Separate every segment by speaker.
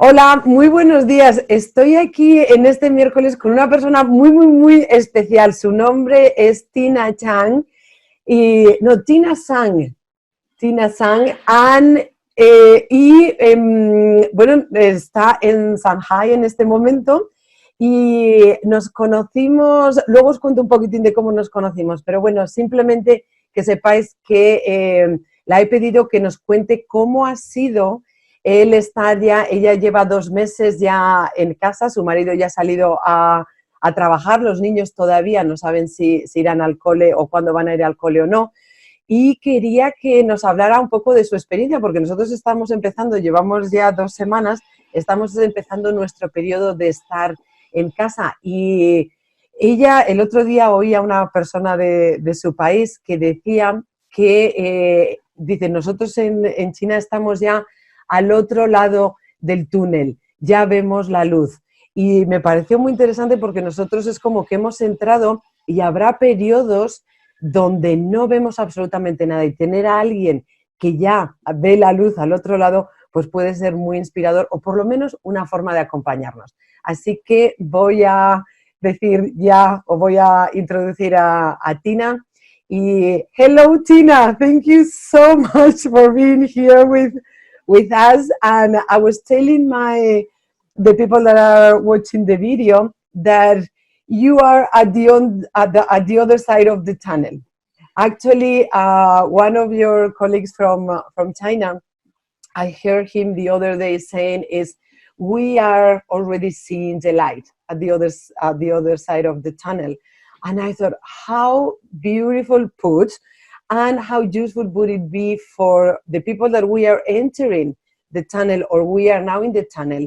Speaker 1: Hola, muy buenos días. Estoy aquí en este miércoles con una persona muy especial. Su nombre es Tina Zhang Tina Zhang. Tina Zhang bueno, está en Shangai en este momento y nos conocimos, luego os cuento un poquitín de cómo nos conocimos, pero bueno, simplemente que sepáis que la he pedido que nos cuente cómo ha sido él estar ya, ella lleva 2 meses ya en casa, su marido ya ha salido a trabajar, los niños todavía no saben si irán al cole o cuándo van a ir al cole o no. Y quería que nos hablara un poco de su experiencia, porque nosotros estamos empezando, llevamos ya 2 semanas, estamos empezando nuestro periodo de estar en casa. Y ella, el otro día oí a una persona de su país que decía que, dice, nosotros en China estamos ya al otro lado del túnel, ya vemos la luz. Y me pareció muy interesante porque nosotros es como que hemos entrado y habrá periodos donde no vemos absolutamente nada, y tener a alguien que ya ve la luz al otro lado, pues puede ser muy inspirador o por lo menos una forma de acompañarnos. Así que voy a decir ya, o voy a introducir a Tina. Y hello Tina, thank you so much for being here with us. And I was telling the people that are watching the video that you are at the other side of the tunnel. Actually, one of your colleagues from China, I heard him the other day saying is, we are already seeing the light at the other side of the tunnel. And I thought, how beautiful put, and how useful would it be for the people that we are entering the tunnel, or we are now in the tunnel,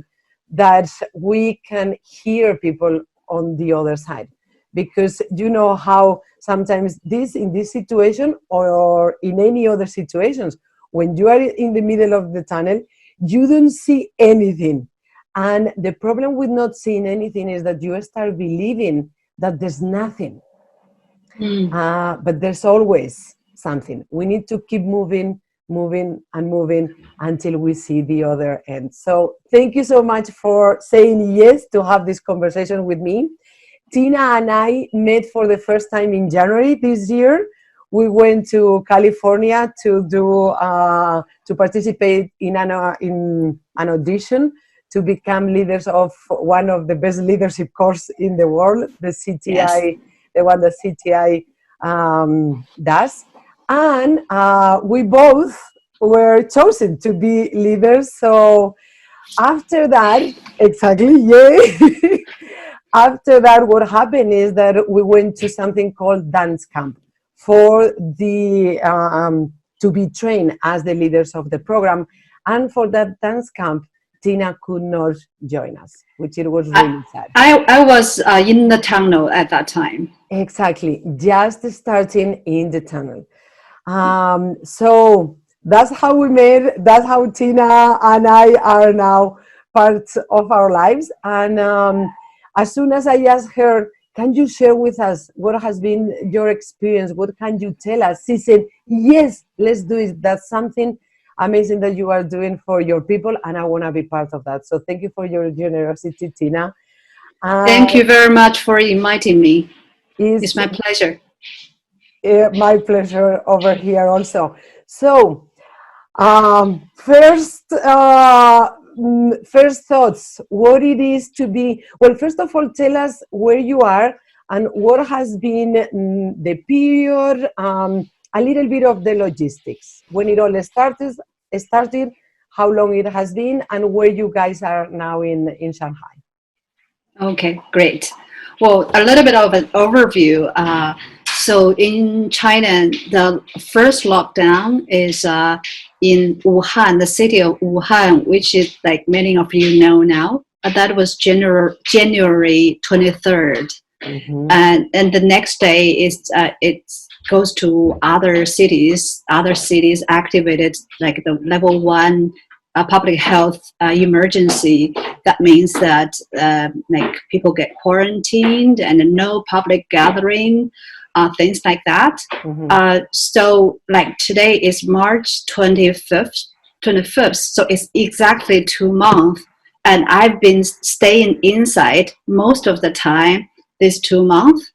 Speaker 1: that we can hear people on the other side. Because you know how sometimes in this situation or in any other situations, when you are in the middle of the tunnel, you don't see anything. And the problem with not seeing anything is that you start believing that there's nothing. But there's always something. We need to keep moving until we see the other end. So thank you so much for saying yes to have this conversation with me. Tina and I met for the first time in January this year. We went to California to participate in an audition to become leaders of one of the best leadership courses in the world, the CTI, yes. The one that CTI does. And we both were chosen to be leaders. So after that, exactly, yay. After that, what happened is that we went to something called dance camp for to be trained as the leaders of the program. And for that dance camp, Tina could not join us, which it was really sad.
Speaker 2: I was in the tunnel at that time.
Speaker 1: Exactly, just starting in the tunnel. So that's how we met. That's how Tina and I are now part of our lives. And as soon as I asked her, can you share with us what has been your experience? What can you tell us? She said, yes, let's do it. That's something amazing that you are doing for your people, and I want to be part of that. So thank you for your generosity, Tina.
Speaker 2: Thank you very much for inviting me. It's my pleasure.
Speaker 1: My pleasure over here also. So first thoughts, what it is to be, well, first of all, tell us where you are and what has been the period, a little bit of the logistics, when it all started, how long it has been, and where you guys are now in Shanghai.
Speaker 2: Okay, great. Well, a little bit of an overview. So in China, the first lockdown is in Wuhan, the city of Wuhan, which is like many of you know now. That was January 23rd. Mm-hmm. And the next day is it goes to other cities. Other cities activated like the level 1 public health emergency. That means that like people get quarantined and no public gathering, things like that. Mm-hmm. So like today is March 25th. So it's exactly 2 months and I've been staying inside most of the time this 2 months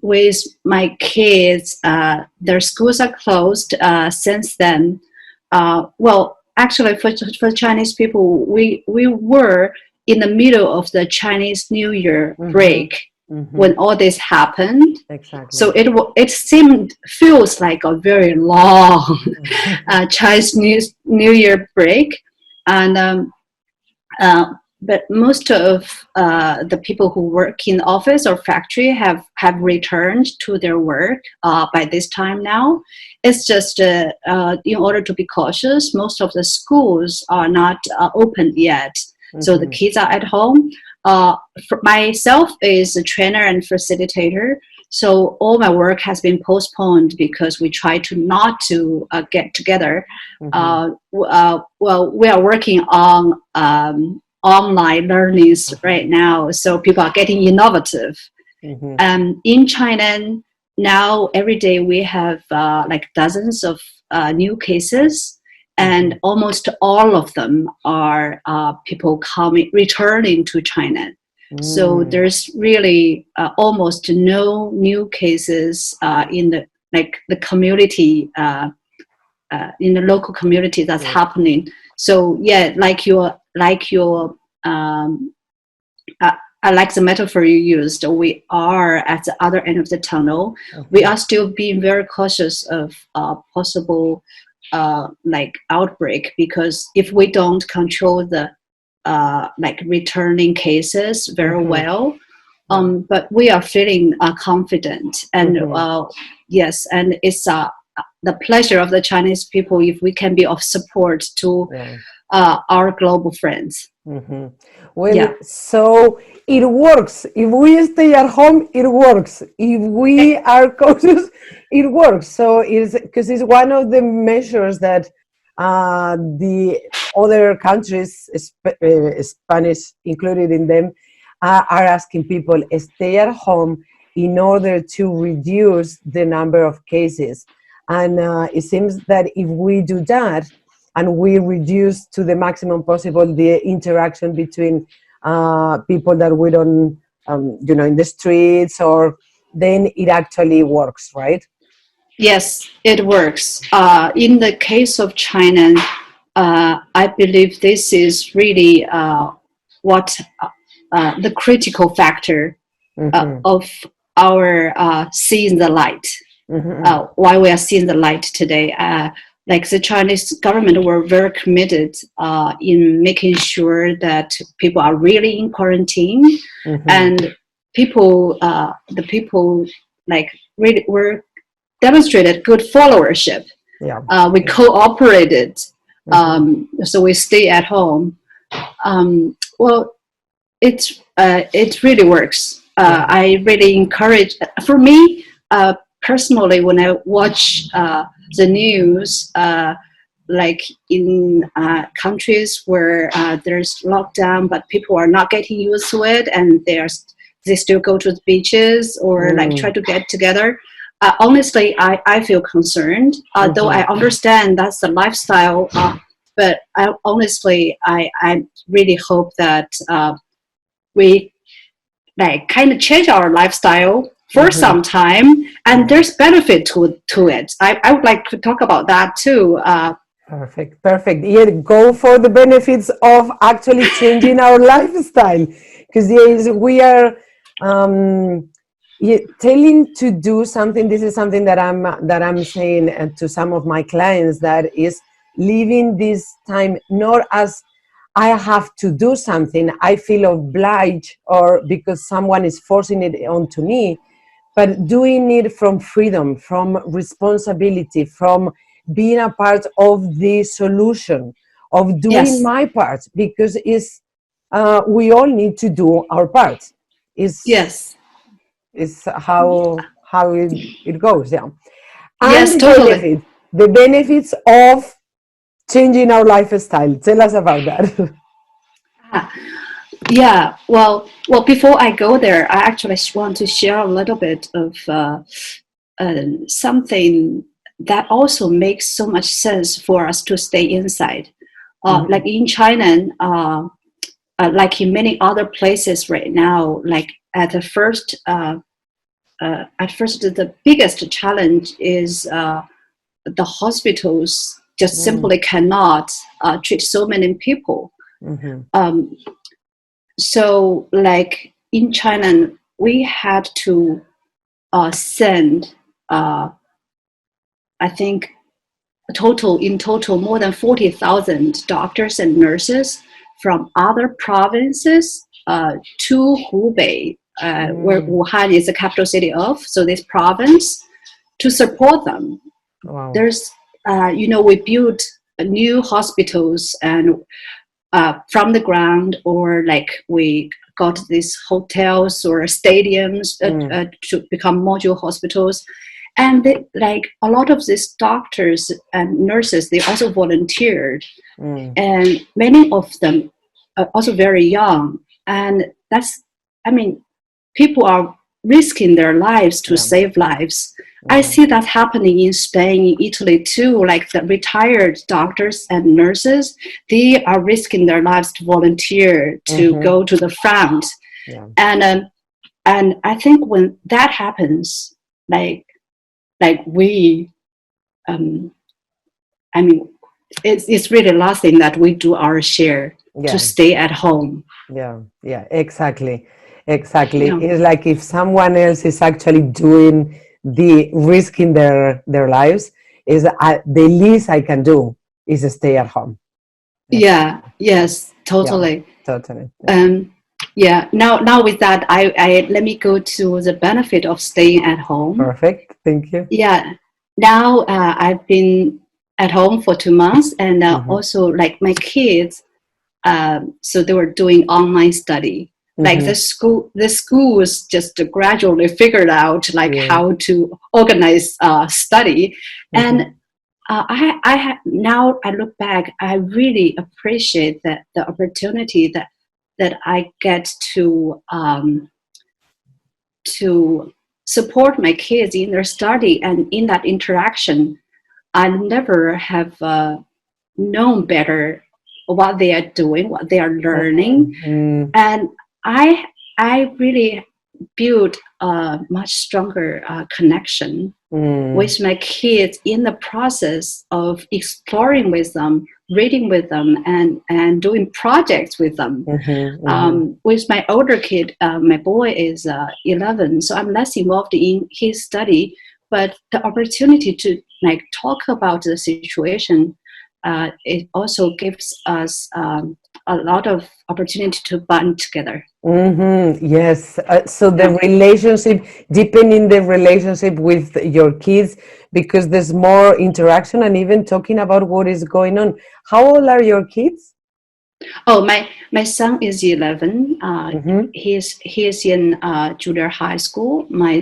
Speaker 2: with my kids. Their schools are closed since then. Well, actually, for Chinese people, we were in the middle of the Chinese New Year break when all this happened.
Speaker 1: Exactly.
Speaker 2: So it feels like a very long Chinese New Year break, and but most of the people who work in office or factory have returned to their work by this time now. It's just in order to be cautious, most of the schools are not open yet. So the kids are at home. For myself is a trainer and facilitator. So all my work has been postponed because we try to not to get together. Well, we are working on online learnings right now. So people are getting innovative. In China now, every day we have like dozens of new cases. And almost all of them are people returning to China. So there's really almost no new cases in the community, in the local community that's happening. So yeah, I like the metaphor you used. We are at the other end of the tunnel. We are still being very cautious of possible outbreak, because if we don't control the returning cases very well, but we are feeling confident, and yes, and it's the pleasure of the Chinese people if we can be of support to our global friends.
Speaker 1: Well, so it works. If we stay at home, it works. If we are cautious, it works. So it's because it's one of the measures that the other countries, Spanish included in them, are asking people stay at home in order to reduce the number of cases. And it seems that if we do that, and we reduce to the maximum possible the interaction between people that we don't, in the streets, or then it actually works, right?
Speaker 2: Yes, it works. In the case of China, I believe this is really what the critical factor of our seeing the light. Why we are seeing the light today. Like the Chinese government were very committed in making sure that people are really in quarantine, and the people really were demonstrated good followership. We cooperated, so we stay at home. Well, it really works. I really encourage. For me, personally, when I watch the news, like in countries where there's lockdown, but people are not getting used to it, and they still go to the beaches or try to get together. Honestly, I feel concerned, though I understand that's the lifestyle. But I really hope that we kind of change our lifestyle for some time, and there's benefit to it. I would like to talk about that too.
Speaker 1: Perfect. Yeah, go for the benefits of actually changing our lifestyle, because yes, we are telling to do something. This is something that I'm saying to some of my clients, that is living this time not as I have to do something, I feel obliged, or because someone is forcing it onto me, but doing it from freedom, from responsibility, from being a part of the solution, of doing my part, because we all need to do our part. Is how it goes, yeah. And
Speaker 2: yes, totally.
Speaker 1: The benefits of changing our lifestyle. Tell us about that.
Speaker 2: Yeah, well, before I go there, I actually want to share a little bit of something that also makes so much sense for us to stay inside. Like in China, like in many other places right now, like at first, the biggest challenge is the hospitals just simply cannot treat so many people. So like in China, we had to send, I think, in total, more than 40,000 doctors and nurses from other provinces to Hubei, where Wuhan is the capital city of, so this province, to support them.
Speaker 1: Wow.
Speaker 2: There's, we built new hospitals and from the ground, or like we got these hotels or stadiums to become module hospitals. And like a lot of these doctors and nurses, they also volunteered. And many of them are also very young. And people are risking their lives to save lives. I see that happening in Spain, Italy too, like the retired doctors and nurses, they are risking their lives to volunteer, to go to the front. And I think when that happens, like we, it's really the last thing that we do our share to stay at home.
Speaker 1: Exactly. It's like if someone else is actually doing the risking their lives, is the least I can do is stay at home.
Speaker 2: Yes, totally. Now with that, I let me go to the benefit of staying at home.
Speaker 1: Perfect, thank you.
Speaker 2: Now I've been at home for 2 months, and also like my kids, so they were doing online study. Like the schools just gradually figured out like how to organize study. And now I look back, I really appreciate that the opportunity that I get to support my kids in their study, and in that interaction, I never have known better what they are doing, what they are learning, and I really built a much stronger connection with my kids in the process of exploring with them, reading with them, and doing projects with them. With my older kid, my boy is 11, so I'm less involved in his study, but the opportunity to like talk about the situation, it also gives us a lot of opportunity to bond together.
Speaker 1: Yes, so the relationship, deepening the relationship with your kids, because there's more interaction and even talking about what is going on. How old are your kids?
Speaker 2: Oh, my son is 11. He is in junior high school. My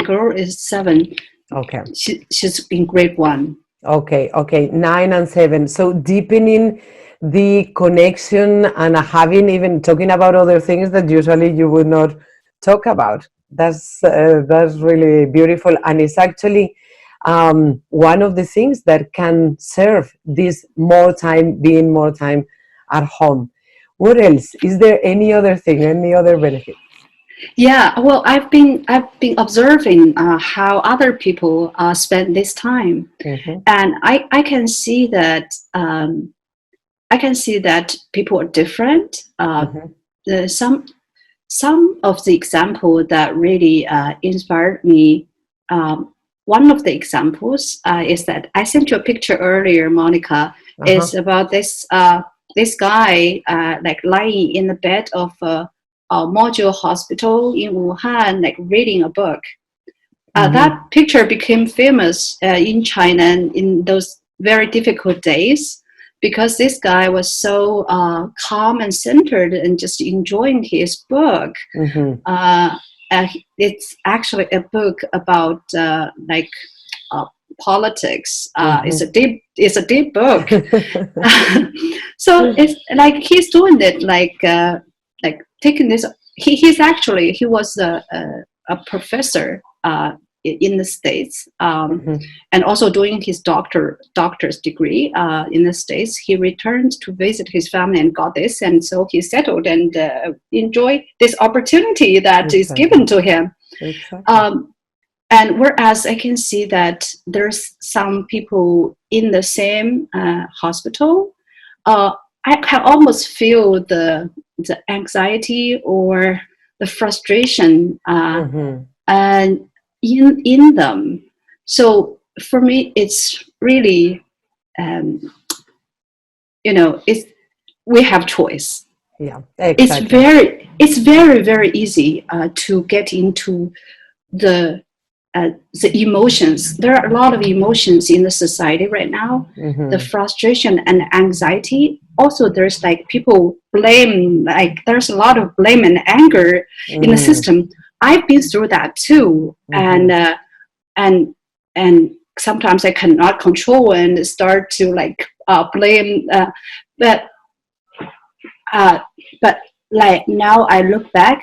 Speaker 2: girl is 7.
Speaker 1: Okay.
Speaker 2: She's in grade 1.
Speaker 1: Okay, 9 and 7. So deepening the connection and having, even talking about other things that usually you would not talk about. That's really beautiful, and it's actually one of the things that can serve this being more time at home. What else? Is there any other thing, any other benefit?
Speaker 2: Yeah, well, I've been observing how other people spend this time, and I can see that people are different. Some of the examples that really inspired me. One of the examples is that I sent you a picture earlier, Monica. Is about this guy like lying in the bed of a module hospital in Wuhan, like reading a book. That picture became famous in China in those very difficult days, because this guy was so calm and centered and just enjoying his book. It's actually a book about politics. It's a deep book. So it's like he's doing it like taking this. He was a professor in the States, and also doing his doctor's degree in the States. He returned to visit his family and got this, and so he settled and enjoyed this opportunity that is given to him. And whereas I can see that there's some people in the same hospital, I can almost feel the anxiety or the frustration and in them. So for me, it's really, we have choice.
Speaker 1: Yeah, exactly.
Speaker 2: It's very, very easy to get into the emotions. There are a lot of emotions in the society right now. The frustration and anxiety. Also, there's like people blame, like there's a lot of blame and anger in the system. I've been through that too, and sometimes I cannot control and start to like blame. But like now I look back,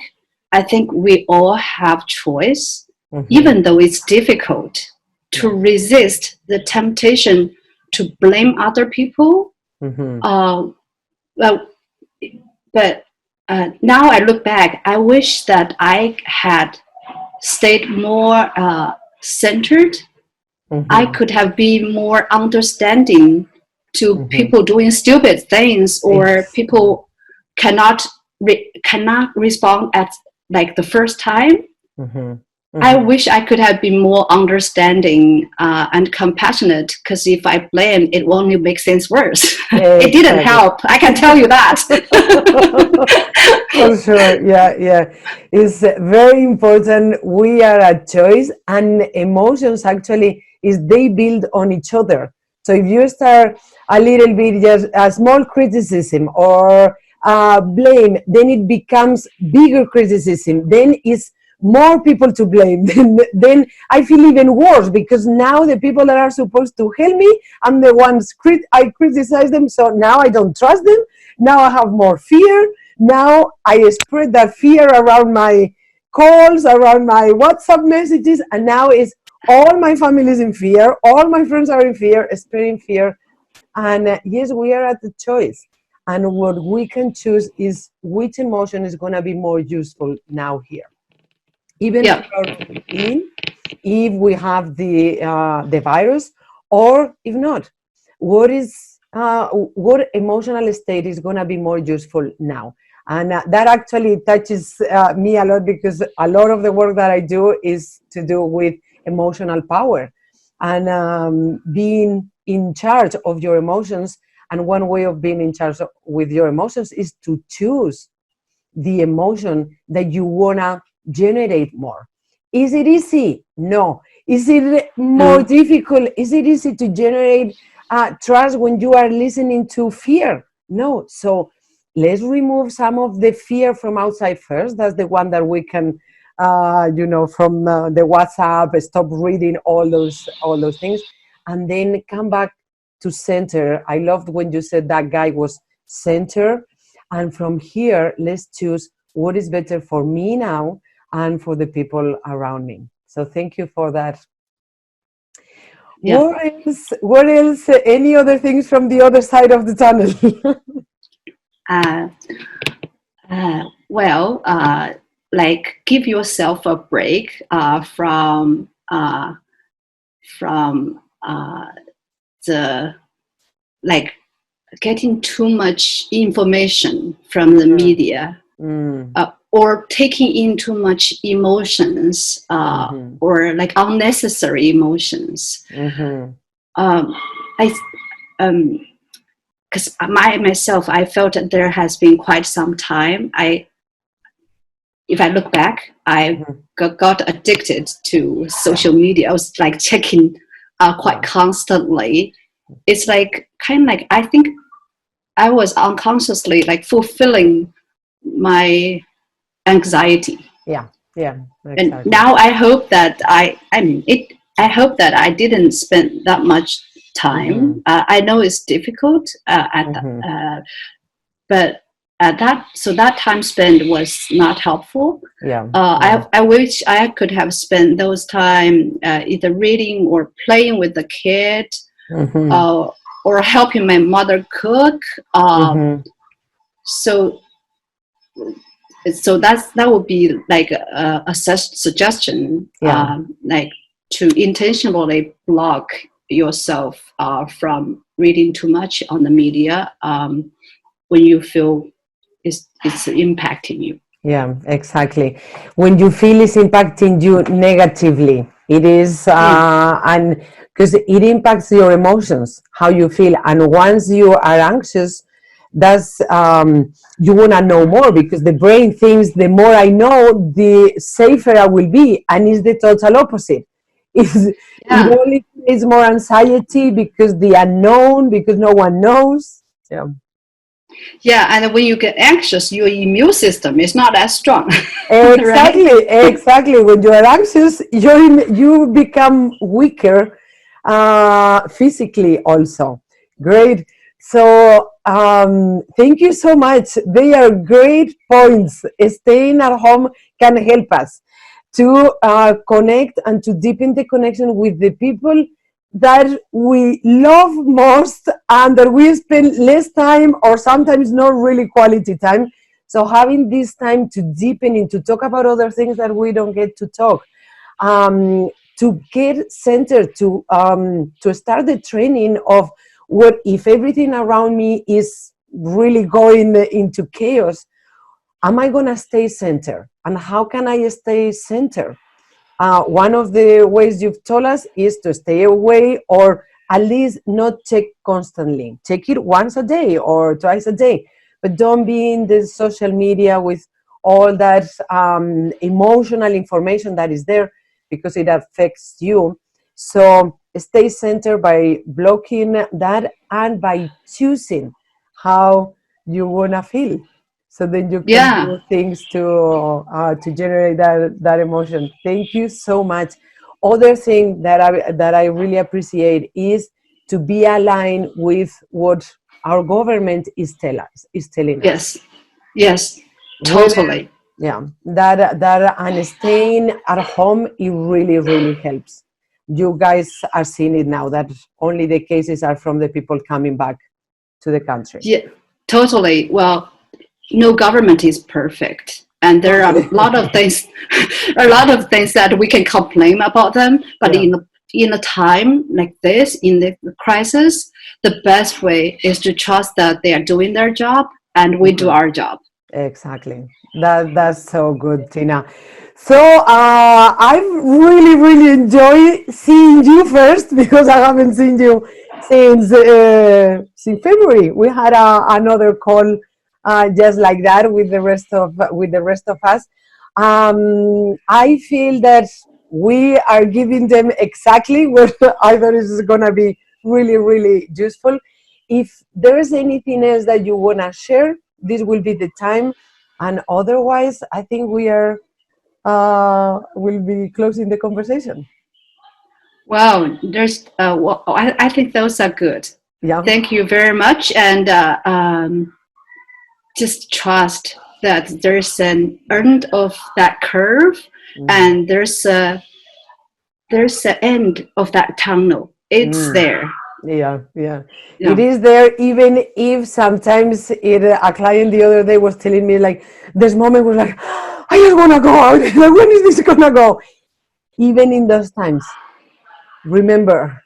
Speaker 2: I think we all have choice. Even though it's difficult to resist the temptation to blame other people. But now I look back, I wish that I had stayed more centered. I could have been more understanding to people doing stupid things, or people cannot respond at like the first time. I wish I could have been more understanding and compassionate, because if I blame, it only makes things worse. It didn't help. I can tell you that.
Speaker 1: For sure, yeah. It's very important. We are a choice, and emotions actually they build on each other. So if you start a little bit, just a small criticism or blame, then it becomes bigger criticism. Then it's more people to blame. Then I feel even worse, because now the people that are supposed to help me, I'm the ones I criticize them. So now I don't trust them. Now I have more fear. Now I spread that fear around my calls, around my WhatsApp messages, and now it's all my family is in fear. All my friends are in fear, spreading fear. And yes, we are at the choice. And what we can choose is which emotion is going to be more useful now here. Even if we have the virus, or if not, what emotional state is going to be more useful now? And that actually touches me a lot, because a lot of the work that I do is to do with emotional power and being in charge of your emotions. And one way of being in charge with your emotions is to choose the emotion that you want to generate more. Is it easy? No. Is it more difficult? Is it easy to generate trust when you are listening to fear? No. So let's remove some of the fear from outside first. That's the one that we can, from the WhatsApp, stop reading all those things, and then come back to center. I loved when you said that guy was center. And from here, let's choose what is better for me now and for the people around me. So thank you for that. Yeah. What else? Any other things from the other side of the tunnel?
Speaker 2: Like give yourself a break from the like getting too much information from the media. Or taking in too much emotions, or like unnecessary emotions. Because myself, I felt that there has been quite some time. If I look back, I got addicted to social media. I was like checking quite constantly. It's like kind of like, I think I was unconsciously like fulfilling my anxiety.
Speaker 1: Yeah, exactly.
Speaker 2: And now I hope that I hope that I didn't spend that much time. I know it's difficult but that time spent was not helpful.
Speaker 1: Yeah.
Speaker 2: I wish I could have spent those time either reading or playing with the kid, or helping my mother cook. So that would be like a suggestion, like to intentionally block yourself from reading too much on the media when you feel it's impacting you.
Speaker 1: Yeah, exactly. When you feel it's impacting you negatively, it is, and because it impacts your emotions, how you feel. And once you are anxious, that's you want to know more, because the brain thinks the more I know, the safer I will be, and it's the total opposite. It only creates more anxiety because the unknown, because no one knows. Yeah.
Speaker 2: Yeah, and when you get anxious, your immune system is not as strong.
Speaker 1: Exactly, right? Exactly. When you are anxious, you become weaker physically also. Great. So thank you so much. They are great points. Staying at home can help us to connect and to deepen the connection with the people that we love most and that we spend less time or sometimes not really quality time. So having this time to deepen and to talk about other things that we don't get to talk, to get centered, to start the training of what if everything around me is really going into chaos, am I going to stay centered? And how can I stay centered? One of the ways you've told us is to stay away, or at least not check constantly. Check it once a day or twice a day, but don't be in the social media with all that emotional information that is there, because it affects you. So stay centered by blocking that and by choosing how you want to feel. So then you can do things to generate that emotion. Thank you so much. Other thing that I really appreciate is to be aligned with what our government is telling us.
Speaker 2: Yes, totally.
Speaker 1: That and staying at home, it really helps. You guys are seeing it now that only the cases are from the people coming back to the country.
Speaker 2: Yeah, totally. Well, no government is perfect, and there are a lot of things that we can complain about them, but in a time like this, in the crisis, the best way is to trust that they are doing their job and we do our job.
Speaker 1: Exactly. That's so good, Tina. So I've really enjoyed seeing you first, because I haven't seen you since February. We had another call just like that with the rest of us. I feel that we are giving them exactly what I thought is going to be really useful. If there is anything else that you want to share, this will be the time, and otherwise I think we are will be closing the conversation.
Speaker 2: Wow, there's I think those are good. Thank you very much, and just trust that there's an end of that curve, and there's an end of that tunnel. It's there.
Speaker 1: Yeah. It is there, even if sometimes a client the other day was telling me, like, this moment was like, I just want to go out. Like, when is this going to go? Even in those times, remember,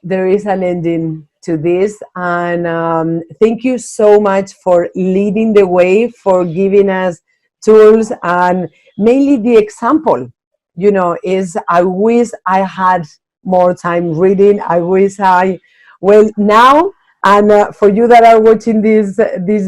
Speaker 1: there is an ending to this. And thank you so much for leading the way, for giving us tools, and mainly the example, is I wish I had more time reading. I wish now, and for you that are watching this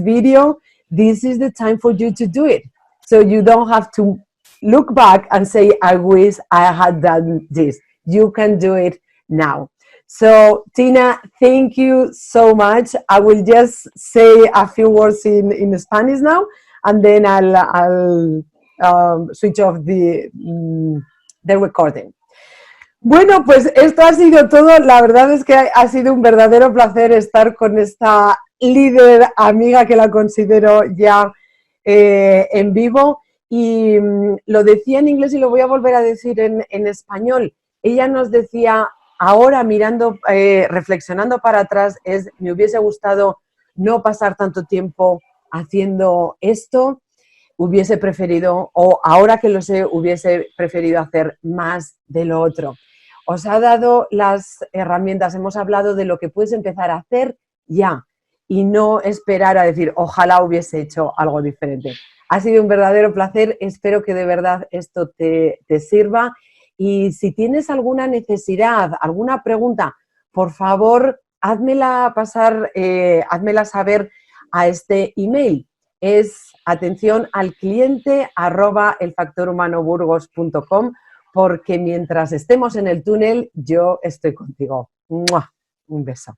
Speaker 1: video, this is the time for you to do it. So you don't have to look back and say, I wish I had done this. You can do it now. So Tina, thank you so much. I will just say a few words in Spanish now, and then I'll switch off the recording. Bueno, pues esto ha sido todo. La verdad es que ha sido un verdadero placer estar con esta líder, amiga, que la considero ya en vivo. Y lo decía en inglés y lo voy a volver a decir en español. Ella nos decía, ahora mirando, reflexionando para atrás, me hubiese gustado no pasar tanto tiempo haciendo esto, hubiese preferido, o ahora que lo sé, hubiese preferido hacer más de lo otro. Os ha dado las herramientas, hemos hablado de lo que puedes empezar a hacer ya y no esperar a decir, ojalá hubiese hecho algo diferente. Ha sido un verdadero placer, espero que de verdad esto te sirva y si tienes alguna necesidad, alguna pregunta, por favor, házmela saber a este email. Es atención al cliente @elfactorhumanoburgos.com, porque mientras estemos en el túnel, yo estoy contigo. ¡Mua! Un beso.